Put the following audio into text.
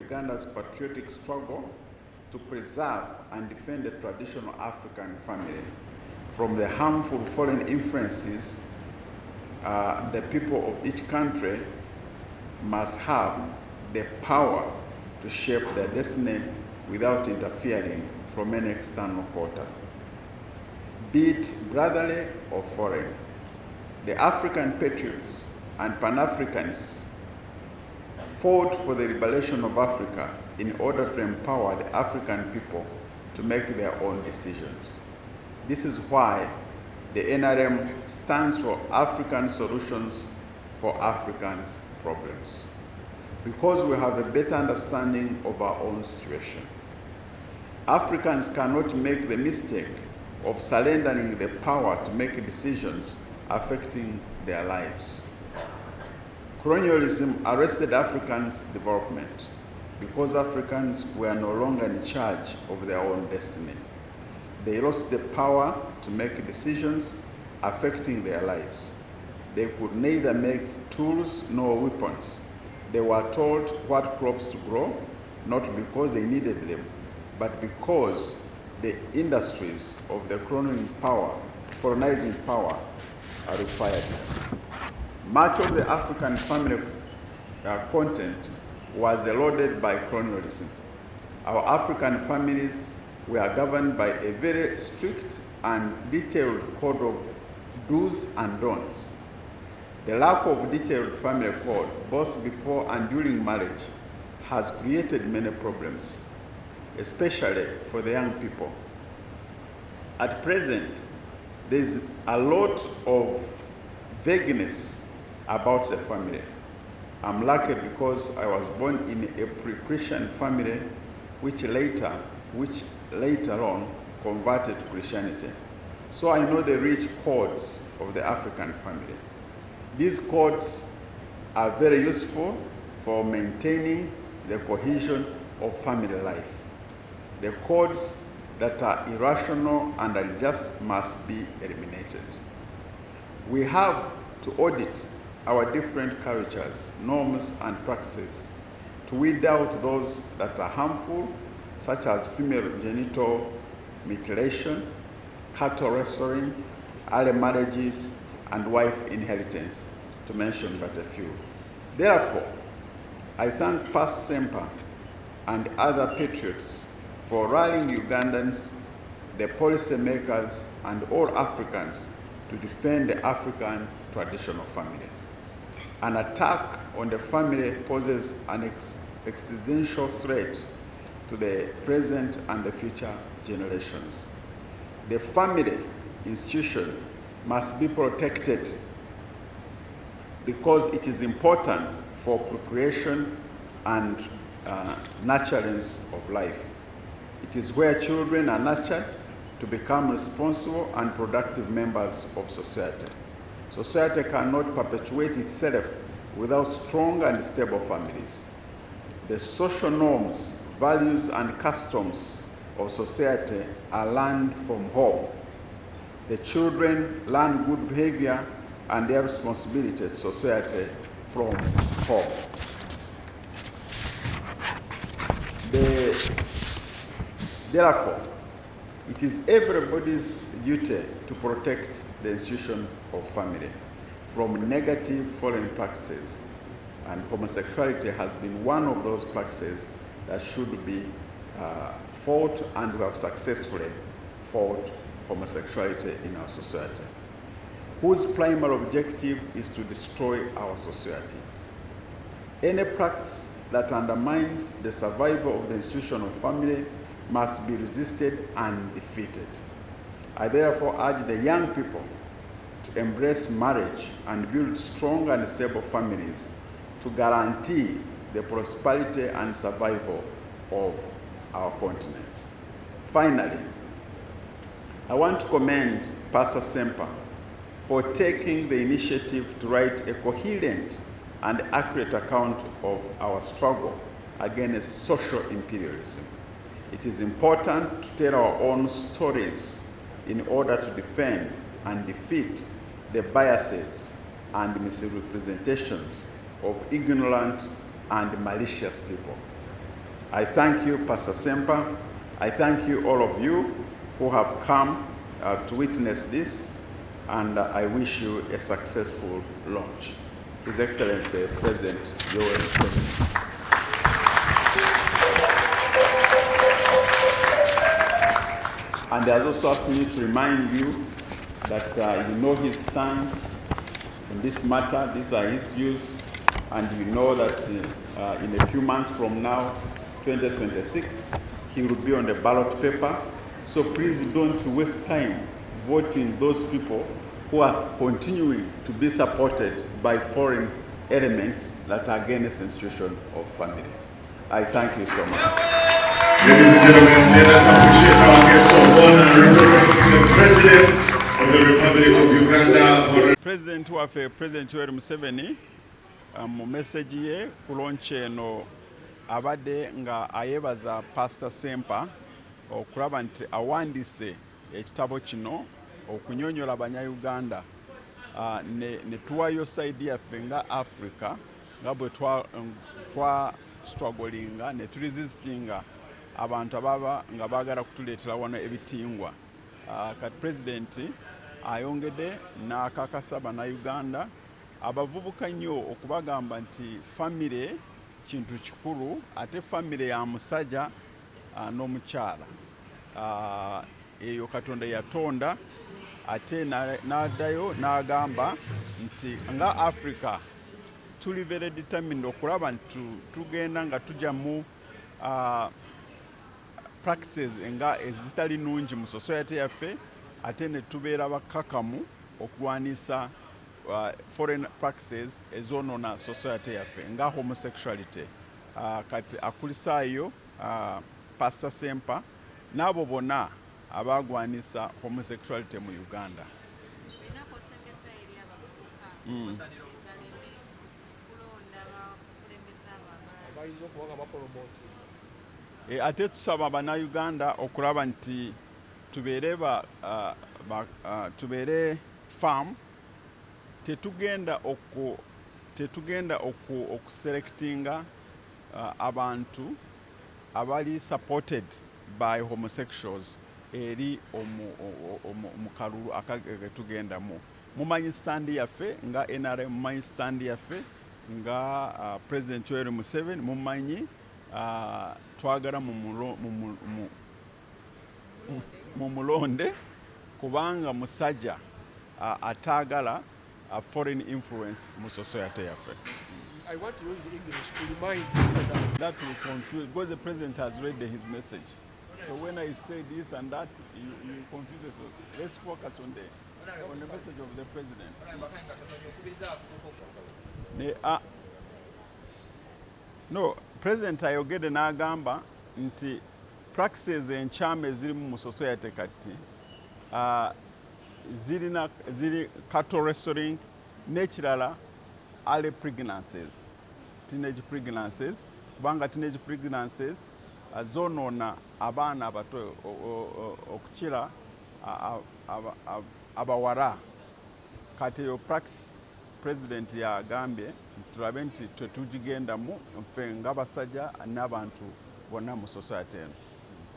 Uganda's patriotic struggle to preserve and defend the traditional African family from the harmful foreign influences. The people of each country must have the power to shape their destiny without interfering from any external quarter, be it brotherly or foreign. The African patriots and Pan-Africanists fought for the liberation of Africa in order to empower the African people to make their own decisions. This is why the NRM stands for African Solutions for Africans' Problems, because we have a better understanding of our own situation. Africans cannot make the mistake of surrendering the power to make decisions affecting their lives. Colonialism arrested Africans' development because Africans were no longer in charge of their own destiny. They lost the power to make decisions affecting their lives. They could neither make tools nor weapons. They were told what crops to grow, not because they needed them, but because the industries of the colonizing power required them. Much of the African family content was eroded by colonialism. Our African families were governed by a very strict and detailed code of do's and don'ts. The lack of detailed family code, both before and during marriage, has created many problems, especially for the young people. At present, there is a lot of vagueness about the family. I'm lucky because I was born in a pre-Christian family which later on converted to Christianity. So I know the rich codes of the African family. These codes are very useful for maintaining the cohesion of family life. The codes that are irrational and unjust must be eliminated. We have to audit our different cultures, norms, and practices to weed out those that are harmful, such as female genital mutilation, cattle rustling, early marriages, and wife inheritance, to mention but a few. Therefore, I thank past Semper and other patriots for rallying Ugandans, the policymakers, and all Africans to defend the African traditional family. An attack on the family poses an existential threat to the present and the future generations. The family institution must be protected because it is important for procreation and nurturance of life. It is where children are nurtured to become responsible and productive members of society. Society cannot perpetuate itself without strong and stable families. The social norms, values, and customs of society are learned from home. The children learn good behavior and their responsibility to society from home. Therefore, it is everybody's duty to protect the institution of family from negative foreign practices, and homosexuality has been one of those practices that should be fought, and we have successfully fought homosexuality in our society, whose primary objective is to destroy our societies. Any practice that undermines the survival of the institution of family must be resisted and defeated. I therefore urge the young people to embrace marriage and build strong and stable families to guarantee the prosperity and survival of our continent. Finally, I want to commend Pastor Semper for taking the initiative to write a coherent and accurate account of our struggle against social imperialism. It is important to tell our own stories in order to defend and defeat the biases and misrepresentations of ignorant and malicious people. I thank you, Pastor Sempa. I thank you, all of you who have come to witness this, and I wish you a successful launch. His Excellency President Yoweri Museveni. And he has also asked me to remind you that you know his stand in this matter. These are his views, and you know that in a few months from now, 2026, he will be on the ballot paper. So please don't waste time voting those people who are continuing to be supported by foreign elements that are against the institution of family. I thank you so much. Ladies and gentlemen, let us appreciate our guest of honor, representing the President of the Republic of Uganda. President waffe President Yoweri Museveni mu message ye ku launch eno abadde nga ayebaza Pastor Sempa okulaba nti awandiise ekitabo kino okunyonyola Abanyayuganda ne tuwayo side yaffe nga Africa nga bwe twa strugglinga ne turesistinga abantu ababa nga baagala kutuleetera wano ebitingwa. Kati President ayongedde n'akakasa Bannayuganda abavubuka nnyo okubagamba nti famire kintu kikulu, ate famire ya musajja n'omukyala. Eyo Katonda yatonda, ate n'addayo n'agamba nti nga Africa tuli very determined okulaba nti tugenda nga tujja mu practices nga ezitali nnungi mu society yaffe, ate ne tubeera bakkakkamu okulwanisa foreign practices ezonoona society yaffe nga homosexuality. Kati akulisaayo Pastor Sempa n'abo bonna abagwanisa homosexuality mu Uganda. Ate tusaba Bannayuganda okulaba nti tubeere farm, tetugenda okuselectinga abantu abali supported by homosexuals eri omukalulu akagetugendamu. Mumanyi stand yaffe nga NRM, mumanyi stand yaffe nga President Yoweri Museveni, mumanyi twagala mumulonde kubanga musajja ataagala foreign influence mu society yaffe. I want to use the English to remind you that will confuse, because the President has read his message. So when I say this and that, you confuse us. Let's focus on the message of the President. No, President ayogedde n'agamba nti practices enkyamu ezirimu mu society kati ziri cattle wrestling n'ekirala early pregnancies, teenage pregnancies, kubanga teenage pregnancies zonoona abaana abato okukira abawala. Kati eyo practice President yagambye tulabe nti tetugigendamu ffe ng'abasajja n'abantu bonna mu society eno.